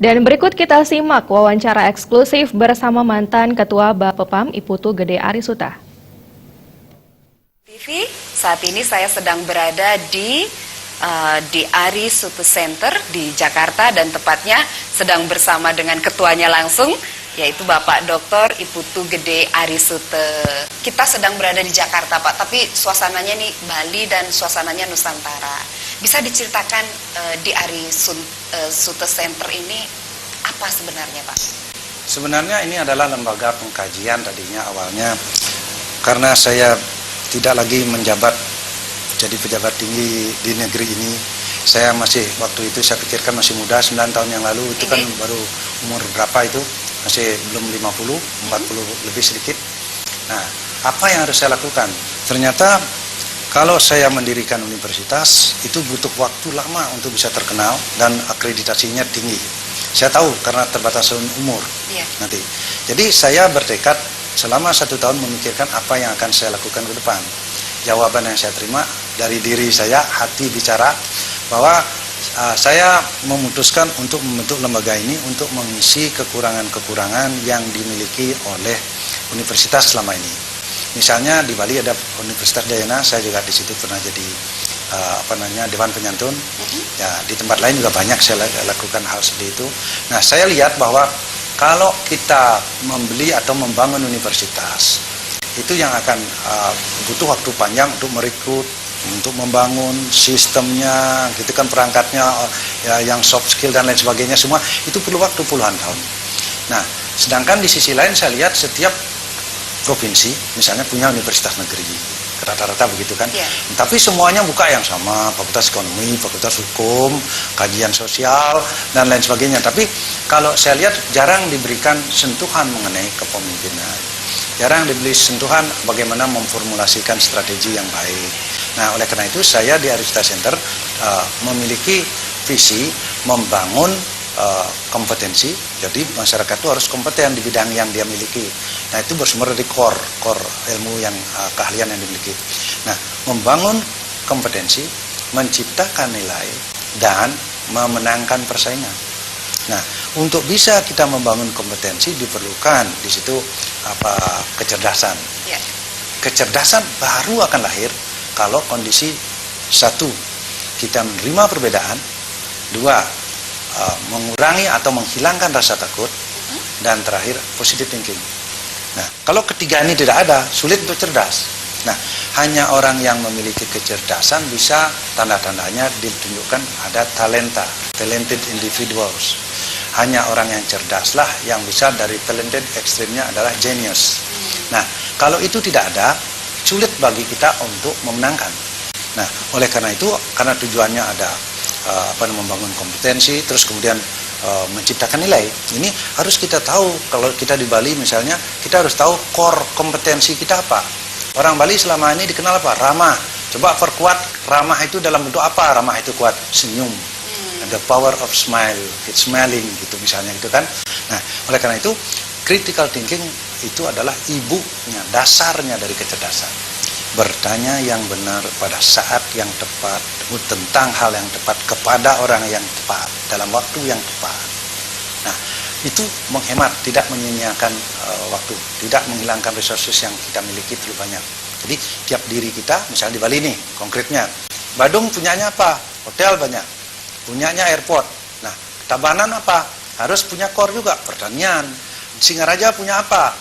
Dan berikut kita simak wawancara eksklusif bersama mantan Ketua Bapepam Iputu Gede Arisuta. TV, saat ini saya sedang berada di Arisuta Center di Jakarta dan tepatnya sedang bersama dengan ketuanya langsung, yaitu Bapak Dr. Iputu Gede Arisuta. Kita sedang berada di Jakarta, Pak, tapi suasananya nih Bali dan suasananya Nusantara. Bisa diceritakan di Arisuta Center ini apa sebenarnya, Pak? Sebenarnya ini adalah lembaga pengkajian tadinya awalnya, karena saya tidak lagi menjabat jadi pejabat tinggi di negeri ini. Saya masih, waktu itu saya pikirkan masih muda, 9 tahun yang lalu itu kan baru umur berapa itu, masih belum 50, 40 lebih sedikit. Nah, apa yang harus saya lakukan? Ternyata kalau saya mendirikan universitas itu butuh waktu lama untuk bisa terkenal dan akreditasinya tinggi. Saya tahu karena terbatasan umur nanti. Jadi saya bertekad selama 1 tahun memikirkan apa yang akan saya lakukan ke depan. Jawaban yang saya terima dari diri saya, hati bicara bahwa saya memutuskan untuk membentuk lembaga ini untuk mengisi kekurangan-kekurangan yang dimiliki oleh universitas selama ini. Misalnya di Bali ada Universitas Dayana, saya juga di situ pernah jadi Dewan Penyantun. Ya, di tempat lain juga banyak saya lakukan hal seperti itu. Nah, saya lihat bahwa kalau kita membeli atau membangun universitas, itu yang akan butuh waktu panjang untuk merekrut, untuk membangun sistemnya, gitu kan, perangkatnya, ya, yang soft skill dan lain sebagainya, semua itu perlu waktu puluhan tahun. Nah, sedangkan di sisi lain saya lihat setiap provinsi misalnya punya universitas negeri, rata-rata begitu kan. Tapi semuanya buka yang sama, fakultas ekonomi, fakultas hukum, kajian sosial dan lain sebagainya. Tapi kalau saya lihat jarang diberikan sentuhan mengenai kepemimpinan, jarang diberi sentuhan bagaimana memformulasikan strategi yang baik. Nah, oleh karena itu saya di Arisuta Center memiliki visi membangun kompetensi. Jadi masyarakat itu harus kompeten di bidang yang dia miliki. Nah, itu bersumber dari core ilmu yang keahlian yang dimiliki. Nah, membangun kompetensi, menciptakan nilai dan memenangkan persaingan. Nah, untuk bisa kita membangun kompetensi diperlukan di situ kecerdasan. Kecerdasan baru akan lahir kalau kondisi satu, kita menerima perbedaan, dua, mengurangi atau menghilangkan rasa takut, dan terakhir positive thinking. Nah, kalau ketiga ini tidak ada, sulit untuk cerdas. Nah, hanya orang yang memiliki kecerdasan bisa, tanda-tandanya ditunjukkan ada talenta, talented individuals. Hanya orang yang cerdaslah yang bisa, dari talented ekstrimnya adalah genius. Nah, kalau itu tidak ada, sulit bagi kita untuk memenangkan. Nah, oleh karena itu, karena tujuannya ada membangun kompetensi, terus kemudian menciptakan nilai. Ini harus kita tahu. Kalau kita di Bali misalnya, kita harus tahu core kompetensi kita apa. Orang Bali selama ini dikenal apa? Ramah. Coba perkuat ramah itu dalam bentuk apa? Ramah itu kuat, senyum. The power of smile, it's smiling gitu misalnya gitu kan. Nah, oleh karena itu critical thinking itu adalah ibunya, dasarnya dari kecerdasan. Bertanya yang benar pada saat yang tepat, tentang hal yang tepat, kepada orang yang tepat, dalam waktu yang tepat. Nah, itu menghemat, tidak menyia-nyiakan waktu, tidak menghilangkan resources yang kita miliki terlalu banyak. Jadi tiap diri kita, misalnya di Bali nih, konkretnya, Badung punyanya apa? Hotel banyak, punyanya airport. Nah, Tabanan apa? Harus punya core juga, pertanian. Singaraja punya apa?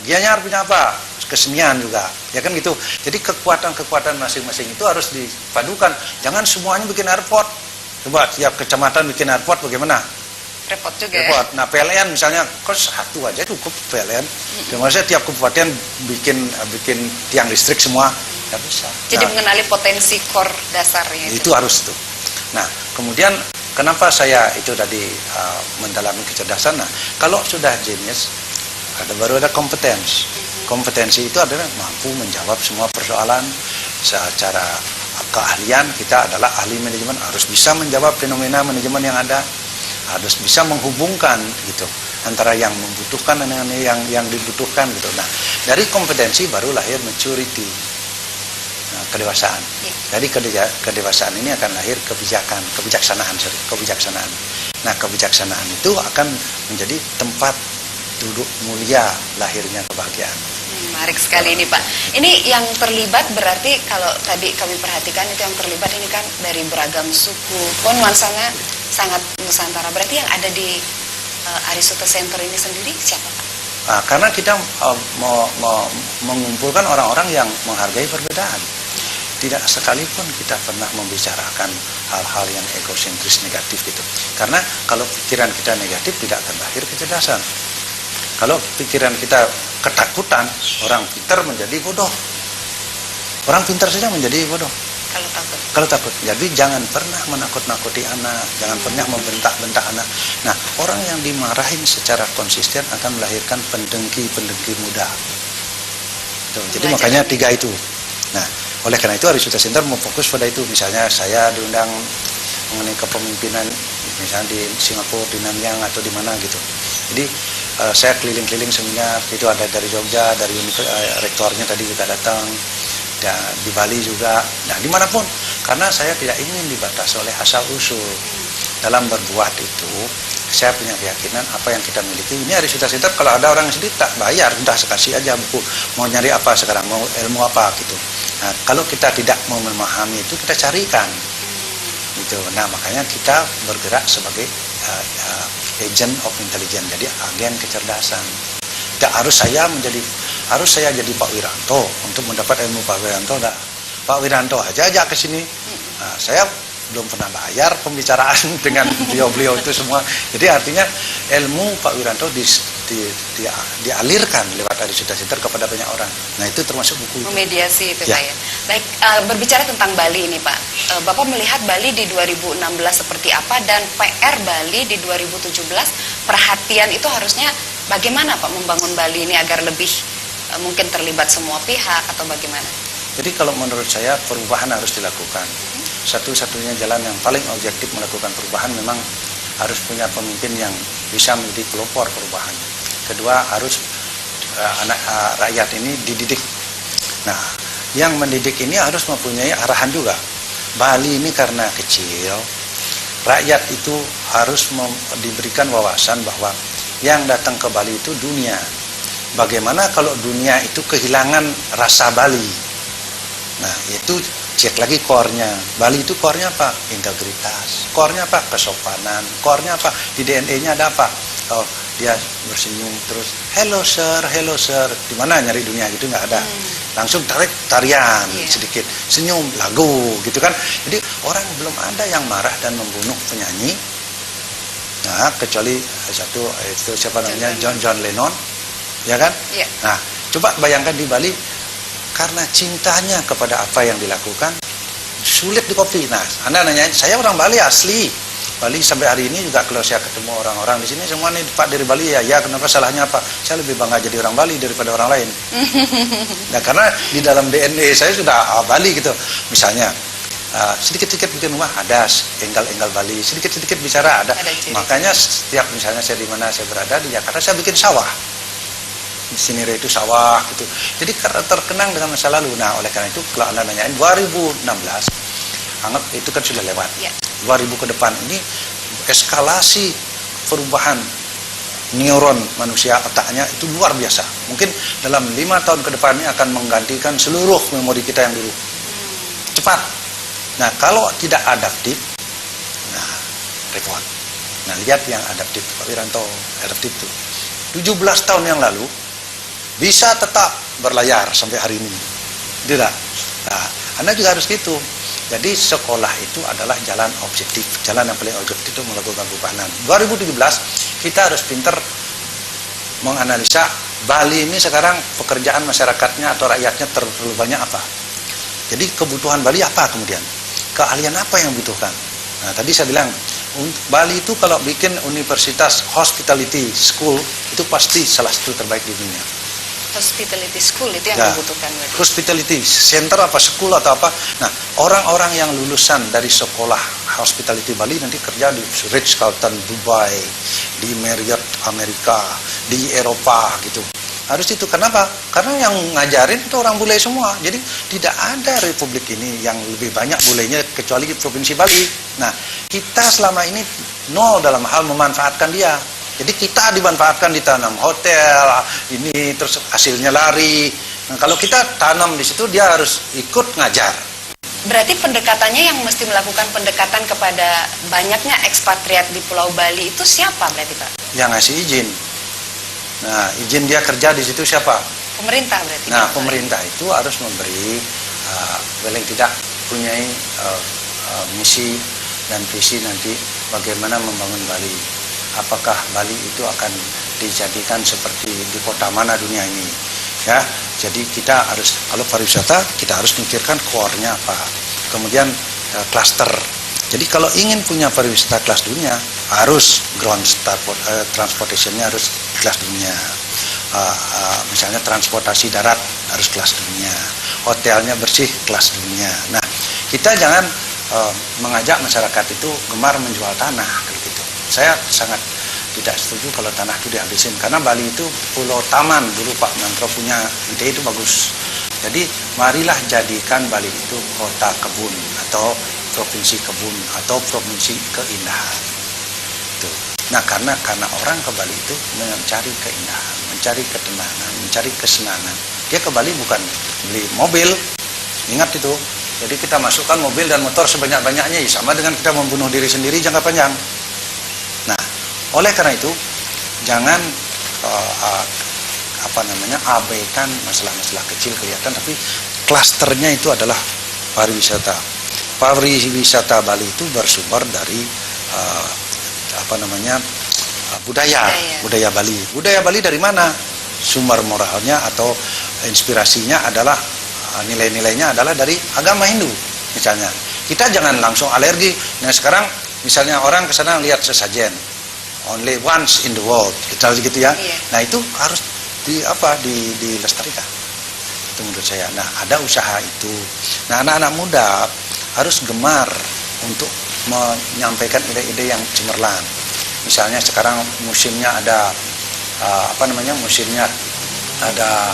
Gianyar punya apa? Kesenian juga, ya kan gitu. Jadi kekuatan-kekuatan masing-masing itu harus dipadukan. Jangan semuanya bikin airport. Coba tiap kecamatan bikin airport bagaimana? Repot juga. Repot. Nah, PLN misalnya, kok satu aja cukup PLN. Maksudnya tiap kabupaten bikin tiang listrik semua, nggak bisa. Jadi mengenali potensi core dasarnya itu harus tuh. Nah, kemudian kenapa saya itu tadi mendalami kecerdasan? Nah, kalau sudah genius, baru ada kompetensi. Kompetensi itu adalah mampu menjawab semua persoalan secara keahlian. Kita adalah ahli manajemen, harus bisa menjawab fenomena manajemen yang ada, harus bisa menghubungkan gitu antara yang membutuhkan dengan yang dibutuhkan gitu. Nah, dari kompetensi baru lahir maturity. Nah, kedewasaan. Iya. Dari kedewasaan ini akan lahir kebijaksanaan. Nah, kebijaksanaan itu akan menjadi tempat duduk mulia lahirnya kebahagiaan. Menarik sekali ini Pak. Ini yang terlibat berarti kalau tadi kami perhatikan itu yang terlibat ini kan dari beragam suku, pun nuansanya sangat Nusantara. Berarti yang ada di Arisute Center ini sendiri siapa Pak? Karena kita mengumpulkan orang-orang yang menghargai perbedaan. Tidak sekalipun kita pernah membicarakan hal-hal yang egosentris negatif gitu. Karena kalau pikiran kita negatif tidak akan lahir kecerdasan. Kalau pikiran kita ketakutan, orang pintar menjadi bodoh. Orang pintar saja menjadi bodoh. Kalau takut. Jadi jangan pernah menakut-nakuti anak, jangan pernah membentak-bentak anak. Nah, orang yang dimarahin secara konsisten akan melahirkan pendengki muda. Tuh, jadi makanya 3 itu. Nah, oleh karena itu Arisute Center memfokus pada itu. Misalnya saya diundang mengenai kepemimpinan, misalnya di Singapura, di Nanyang atau di mana gitu. Jadi saya keliling-keliling seminar, itu ada dari Jogja, dari rektornya tadi juga datang, dan di Bali juga, nah dimanapun, karena saya tidak ingin dibatasi oleh asal-usul. Dalam berbuat itu, saya punya keyakinan apa yang kita miliki. Ini Arisute Center, kalau ada orang yang sedih tak bayar, entah sekasih aja buku, mau nyari apa sekarang, mau ilmu apa gitu. Nah, kalau kita tidak mau memahami itu, kita carikan. Gitu. Nah, makanya kita bergerak sebagai agent of intelligence, jadi agen kecerdasan. Tidak harus saya jadi Pak Wiranto untuk mendapat ilmu Pak Wiranto. Enggak. Pak Wiranto aja ke sini. Nah, saya belum pernah bayar pembicaraan dengan beliau itu semua. Jadi artinya ilmu Pak Wiranto dialirkan lewat Arisute Center kepada banyak orang. Nah, itu termasuk buku. Memediasi itu ya. Pak ya. Baik, berbicara tentang Bali ini Pak. Bapak melihat Bali di 2016 seperti apa dan PR Bali di 2017, perhatian itu harusnya bagaimana Pak membangun Bali ini agar lebih mungkin terlibat semua pihak atau bagaimana? Jadi kalau menurut saya perubahan harus dilakukan. Satu-satunya jalan yang paling objektif melakukan perubahan memang harus punya pemimpin yang bisa menjadi pelopor perubahan. Kedua, harus rakyat ini dididik. Nah, yang mendidik ini harus mempunyai arahan juga. Bali ini karena kecil, rakyat itu harus diberikan wawasan bahwa yang datang ke Bali itu dunia. Bagaimana kalau dunia itu kehilangan rasa Bali? Nah, itu cek lagi core-nya. Bali itu core-nya apa? Integritas. Core-nya apa? Kesopanan. Core-nya apa? Di DNA-nya ada apa? Oh, dia bersenyum terus, hello sir. Di mana nyari dunia gitu nggak ada. Langsung tarian sedikit, senyum, lagu gitu kan. Jadi orang belum ada yang marah dan membunuh penyanyi. Nah, kecuali satu itu siapa namanya? John Lennon. Ya kan? Yeah. Nah, coba bayangkan di Bali, karena cintanya kepada apa yang dilakukan, sulit dikopi. Nah, Anda nanya, saya orang Bali asli. Bali sampai hari ini juga kalau saya ketemu orang-orang di sini, semua nih Pak dari Bali ya kenapa salahnya apa? Saya lebih bangga jadi orang Bali daripada orang lain. Nah, karena di dalam DNA saya sudah Bali gitu. Misalnya, sedikit-sedikit bikin rumah ada enggal-enggal Bali, sedikit-sedikit bicara ada. Makanya setiap misalnya saya di mana saya berada di Jakarta, saya bikin sawah. Di sini itu sawah gitu. Jadi karena terkenang dengan masa lalu. Nah, oleh karena itu kalau Anda nanyain 2016, anggap itu kan sudah lewat. 2000 ke depan ini eskalasi perubahan neuron manusia otaknya itu luar biasa. Mungkin dalam 5 tahun ke depan ini akan menggantikan seluruh memori kita yang dulu. Cepat. Nah, kalau tidak adaptif, nah repot. Nah, lihat yang adaptif, Pak Wiranto, adaptif itu. 17 tahun yang lalu bisa tetap berlayar sampai hari ini. Tidak. Nah, Anda juga harus gitu. Jadi sekolah itu adalah jalan objektif, jalan yang paling objektif itu melakukan perubahan. 2017 kita harus pintar menganalisa Bali ini sekarang pekerjaan masyarakatnya atau rakyatnya terlalu banyak apa. Jadi kebutuhan Bali apa kemudian? Keahlian apa yang dibutuhkan? Nah, tadi saya bilang Bali itu kalau bikin universitas hospitality school itu pasti salah satu terbaik di dunia. Hospitality school itu yang dibutuhkan. Hospitality center apa school atau apa. Nah, orang-orang yang lulusan dari sekolah hospitality Bali nanti kerja di Ritz-Carlton Dubai, di Marriott Amerika, di Eropa gitu. harus itu. Kenapa? Karena yang ngajarin itu orang bule semua. Jadi tidak ada republik ini yang lebih banyak bulenya kecuali Provinsi Bali. Nah, kita selama ini nol dalam hal memanfaatkan dia. Jadi kita dimanfaatkan, ditanam hotel, ini terus hasilnya lari. Nah, kalau kita tanam di situ, dia harus ikut ngajar. Berarti pendekatannya yang mesti melakukan pendekatan kepada banyaknya ekspatriat di Pulau Bali itu siapa berarti Pak? Yang ngasih izin. Nah, izin dia kerja di situ siapa? Pemerintah berarti. Nah, pemerintah itu harus memberi paling tidak punyai misi dan visi nanti bagaimana membangun Bali. Apakah Bali itu akan dijadikan seperti di kota mana dunia ini? Ya, jadi kita harus, kalau pariwisata kita harus mikirkan core-nya apa. Kemudian klaster. Jadi kalau ingin punya pariwisata kelas dunia, harus ground transportation-nya harus kelas dunia. Misalnya transportasi darat harus kelas dunia. Hotelnya bersih kelas dunia. Nah, kita jangan mengajak masyarakat itu gemar menjual tanah gitu. Saya sangat tidak setuju kalau tanah itu dihabisin, karena Bali itu pulau taman. Dulu Pak Mentro punya ide itu bagus. Jadi marilah jadikan Bali itu kota kebun atau provinsi kebun atau provinsi keindahan. Tuh. Nah, karena orang ke Bali itu mencari keindahan, mencari ketenangan, mencari kesenangan. Dia ke Bali bukan beli mobil, ingat itu. Jadi kita masukkan mobil dan motor sebanyak-banyaknya, ya sama dengan kita membunuh diri sendiri jangka panjang. Nah, oleh karena itu jangan abaikan masalah-masalah kecil kelihatan, tapi klasternya itu adalah pariwisata. Pariwisata Bali itu bersumber dari budaya Bali. Budaya Bali dari mana? Sumber moralnya atau inspirasinya adalah nilai-nilainya adalah dari agama Hindu. Misalnya, kita jangan langsung alergi. Nah, sekarang misalnya orang ke sana lihat sesajen, only once in the world, gitu ya. Iya. Nah, itu harus dilestarikan. Itu menurut saya. Nah, ada usaha itu. Nah, anak-anak muda harus gemar untuk menyampaikan ide-ide yang cemerlang. Misalnya sekarang musimnya ada musimnya ada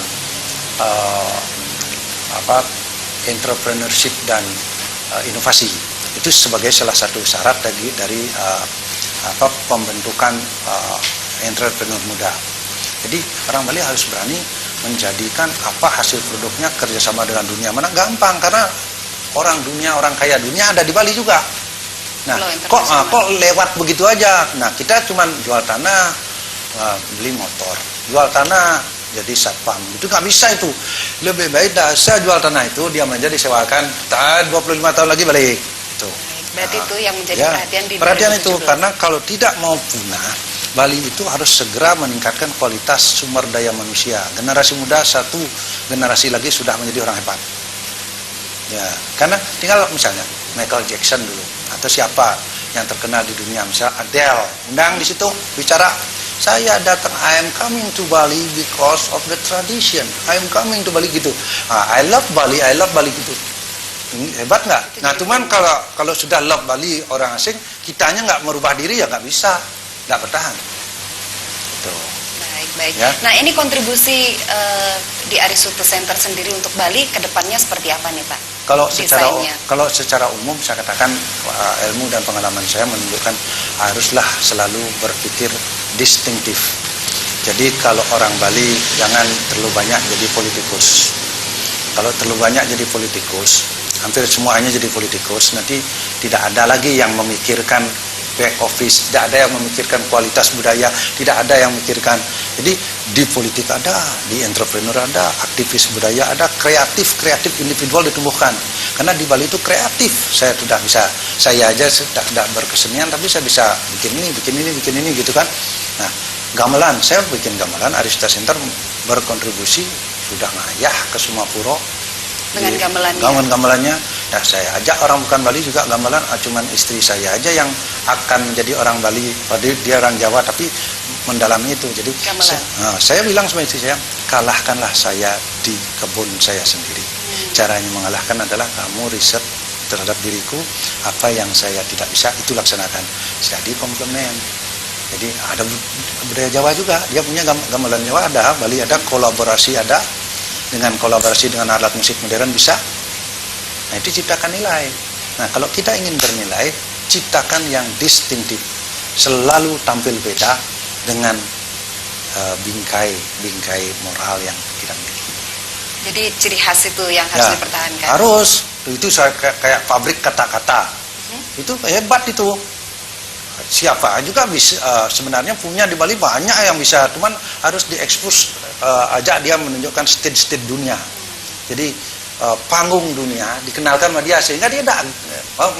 entrepreneurship dan inovasi. Itu sebagai salah satu syarat dari pembentukan entrepreneur muda. Jadi orang Bali harus berani menjadikan hasil produknya kerjasama dengan dunia. Mana gampang, karena orang kaya dunia ada di Bali juga. Nah, kok lewat begitu aja. Nah, kita cuma jual tanah, beli motor, jual tanah jadi satpam. Itu nggak bisa itu. Lebih baik saya jual tanah itu, dia menjadi sewakan 25 tahun lagi balik. Itu. Berarti itu yang menjadi perhatian di 2017. Itu karena kalau tidak mau punah, Bali itu harus segera meningkatkan kualitas sumber daya manusia. Generasi muda satu generasi lagi sudah menjadi orang hebat. Ya, karena tinggal misalnya Michael Jackson dulu atau siapa yang terkenal di dunia, misalnya Adele, undang di situ bicara, saya datang, I am coming to Bali because of the tradition. I am coming to Bali gitu. I love Bali gitu. Hebat nggak? Nah, cuman kalau sudah love Bali orang asing, kitanya nggak merubah diri ya nggak bisa, nggak bertahan. Tuh. Baik. Ya. Nah, ini kontribusi di Arisutu Center sendiri untuk Bali ke depannya seperti apa nih Pak? Kalau secara umum saya katakan ilmu dan pengalaman saya menunjukkan haruslah selalu berpikir distinktif. Jadi kalau orang Bali jangan terlalu banyak jadi politikus. Kalau terlalu banyak jadi politikus, hampir semuanya jadi politikus, nanti tidak ada lagi yang memikirkan back office, tidak ada yang memikirkan kualitas budaya, tidak ada yang memikirkan. Jadi di politik ada, di entrepreneur ada, aktivis budaya ada, kreatif individual ditumbuhkan. Karena di Bali itu kreatif. Saya sudah bisa, saya aja tidak berkesenian, tapi saya bisa bikin ini gitu kan. Nah, gamelan, saya bikin gamelan, Arisutu Center berkontribusi sudah ngayah ke semua puro. Dengan gamelannya. Nah, saya ajak orang bukan Bali juga gamelan, cuman istri saya aja yang akan menjadi orang Bali. Dia orang Jawa tapi mendalami itu. Jadi saya bilang sama istri saya, kalahkanlah saya di kebun saya sendiri. Caranya mengalahkan adalah kamu riset terhadap diriku, apa yang saya tidak bisa itu laksanakan. Jadi komplement. Jadi ada budaya Jawa juga, dia punya gamelan Jawa ada, Bali ada, kolaborasi ada, dengan kolaborasi dengan alat musik modern bisa. Nah itu ciptakan nilai. Nah kalau kita ingin bernilai, ciptakan yang distintif, selalu tampil beda dengan bingkai moral yang kita miliki. Jadi ciri khas itu yang harus dipertahankan. Harus. Itu kayak pabrik kata-kata. Itu hebat itu. Siapa juga bisa sebenarnya punya di Bali banyak yang bisa, cuman harus diekspos, ajak dia menunjukkan stage dunia. Jadi panggung dunia dikenalkan sama dia sehingga dia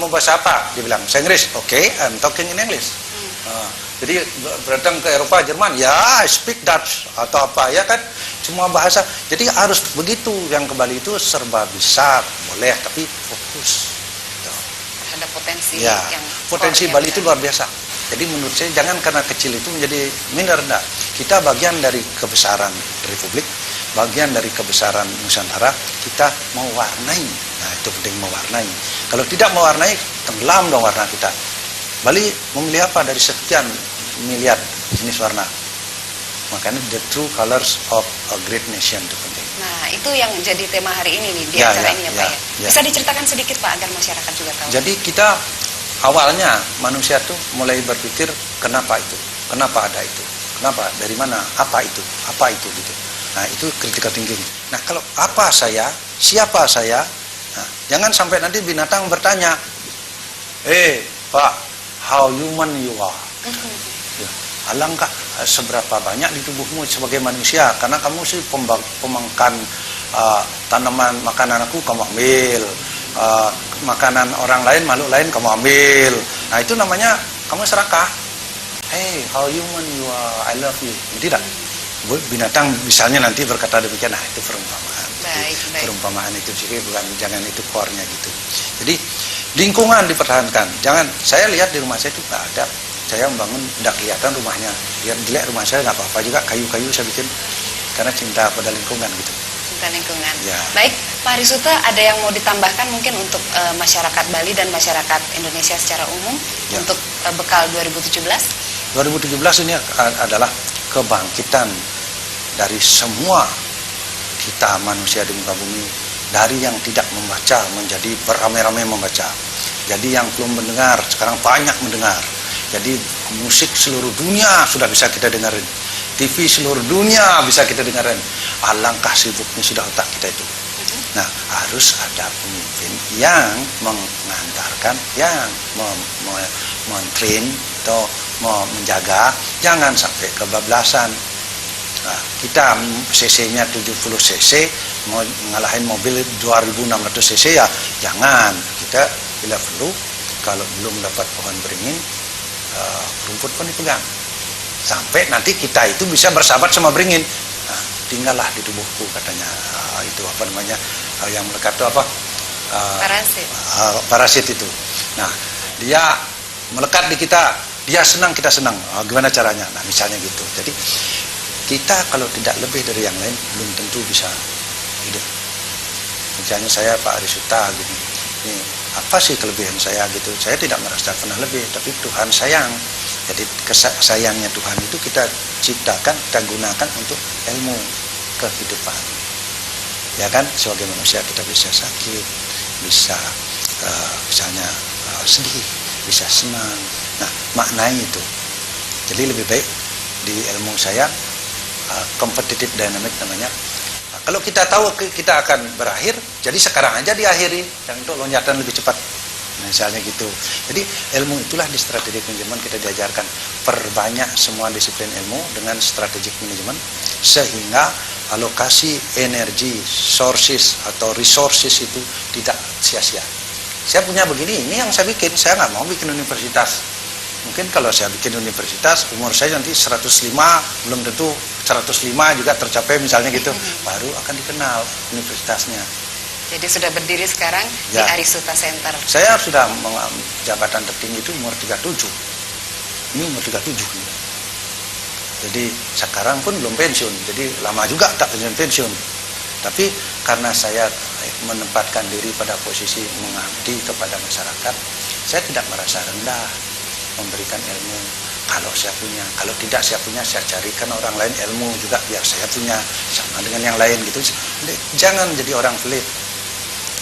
mau bahasa apa, dia bilang bahasa Inggris, oke, I'm talking in English. Jadi datang ke Eropa, Jerman, ya speak Dutch atau apa ya kan, semua bahasa. Jadi harus begitu, yang ke Bali itu serba bisa, boleh tapi fokus. Ada potensi ya, yang potensi Bali itu luar biasa. Jadi menurut saya jangan karena kecil itu menjadi minder, enggak. Kita bagian dari kebesaran Republik, bagian dari kebesaran Nusantara, kita mewarnai. Nah itu penting, mewarnai. Kalau tidak mewarnai, tenggelam dong warna kita. Bali memilih apa dari sekian miliar jenis warna? Makanya the true colors of a great nation itu penting. Nah, itu yang jadi tema hari ini nih, di acara ini ya Pak ya. Bisa diceritakan sedikit Pak agar masyarakat juga tahu. Jadi kita awalnya manusia tuh mulai berpikir kenapa itu? Kenapa ada itu? Kenapa? Dari mana? Apa itu? Apa itu gitu. Nah, itu critical thinking. Nah, kalau apa saya? Siapa saya? Nah, jangan sampai nanti binatang bertanya, Pak, how human you are? Ya, alangkah seberapa banyak di tubuhmu sebagai manusia, karena kamu sih pemakan tanaman makanan aku kamu ambil, makanan orang lain, makhluk lain kamu ambil. Nah itu namanya kamu serakah. Hey, how human you are, I love you. Tidak. Binatang misalnya nanti berkata demikian, nah itu perumpamaan. Baik. Perumpamaan itu sih, bukan, jangan itu core-nya gitu. Jadi lingkungan dipertahankan. Jangan, saya lihat di rumah saya itu nggak ada. Saya membangun, tidak kelihatan rumahnya. Biar jelek rumah saya nggak apa-apa juga, kayu-kayu saya bikin karena cinta pada lingkungan gitu. Cinta lingkungan. Ya. Baik, Pak Arisuta, ada yang mau ditambahkan mungkin untuk masyarakat Bali dan masyarakat Indonesia secara umum untuk bekal 2017? 2017 ini adalah kebangkitan dari semua kita manusia di muka bumi, dari yang tidak membaca menjadi beramai-ramai membaca. Jadi yang belum mendengar sekarang banyak mendengar. Jadi musik seluruh dunia sudah bisa kita dengarin, TV seluruh dunia bisa kita dengarin. Alangkah sibuknya sudah otak kita itu. Nah, harus ada pemimpin yang mengantarkan, yang men-train atau menjaga, jangan sampai kebablasan. Nah, kita cc-nya 70 cc, mau ngalahin mobil 2600 cc ya jangan. Kita bila perlu, kalau belum dapat pohon beringin, rumput pun dipegang. Sampai nanti kita itu bisa bersahabat sama beringin. Nah, tinggallah di tubuhku katanya. Itu apa namanya, yang melekat itu apa? Parasit. Parasit itu. Nah, dia melekat di kita, dia senang, kita senang. Gimana caranya? Nah, misalnya gitu. Jadi kita kalau tidak lebih dari yang lain belum tentu bisa hidup. Misalnya saya Pak Arisuta gini, ini apa sih kelebihan saya gitu? Saya tidak merasa pernah lebih, tapi Tuhan sayang. Jadi sayangnya Tuhan itu kita ciptakan, kita gunakan untuk ilmu kehidupan. Ya kan, sebagai manusia kita bisa sakit, bisa misalnya sedih, bisa senang. Nah, maknai itu. Jadi lebih baik di ilmu saya competitive dynamic namanya. Nah, kalau kita tahu kita akan berakhir, jadi sekarang aja diakhiri, dan untuk loncatan lebih cepat. Misalnya gitu. Jadi ilmu itulah di strategic manajemen kita diajarkan. Perbanyak semua disiplin ilmu dengan strategic manajemen sehingga alokasi energi, sources atau resources itu tidak sia-sia. Saya punya begini, ini yang saya bikin. Saya nggak mau bikin universitas. Mungkin kalau saya bikin universitas, umur saya nanti 105, belum tentu 105 juga tercapai misalnya gitu. Baru akan dikenal universitasnya. Jadi sudah berdiri sekarang di Arisuta Center. Saya sudah jabatan tertinggi itu umur 37. Ini umur 37. Jadi sekarang pun belum pensiun. Jadi lama juga tak pensiun. Tapi karena saya menempatkan diri pada posisi mengabdi kepada masyarakat, saya tidak merasa rendah. memberikan ilmu. Kalau saya punya, kalau tidak saya punya, saya carikan orang lain ilmu juga biar saya punya sama dengan yang lain gitu. Jangan jadi orang pelit.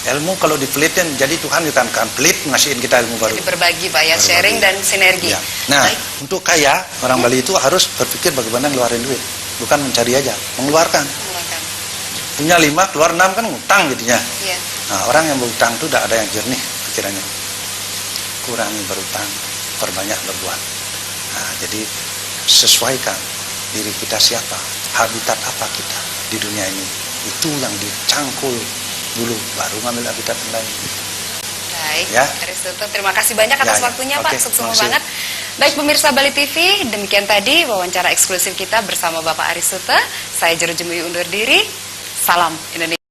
Ilmu kalau dipelitin, jadi Tuhan juga akan pelit ngasihin kita ilmu baru. Jadi berbagi Pak ya, sharing dan sinergi. Ya. Nah, Baik. untuk kaya, orang Bali itu harus berpikir bagaimana ngeluarin duit. Bukan mencari aja, mengeluarkan. Silakan. Punya 5, keluar 6 kan ngutang jadinya. Iya. Nah, orang yang berutang itu tidak ada yang jernih pikirannya. Kurangi berutang, perbanyak berbuat. Nah, jadi sesuaikan diri kita siapa, habitat apa kita di dunia ini. Itu yang dicangkul dulu, baru ngambil habitat yang lain. Baik, Ya. Aristotle, terima kasih banyak atas Ya, ya. waktunya Oke, Pak, sukses terima kasih. banget. Baik pemirsa Bali TV, demikian tadi wawancara eksklusif kita bersama Bapak Aristotle. Saya Jero Jemui undur diri, salam Indonesia.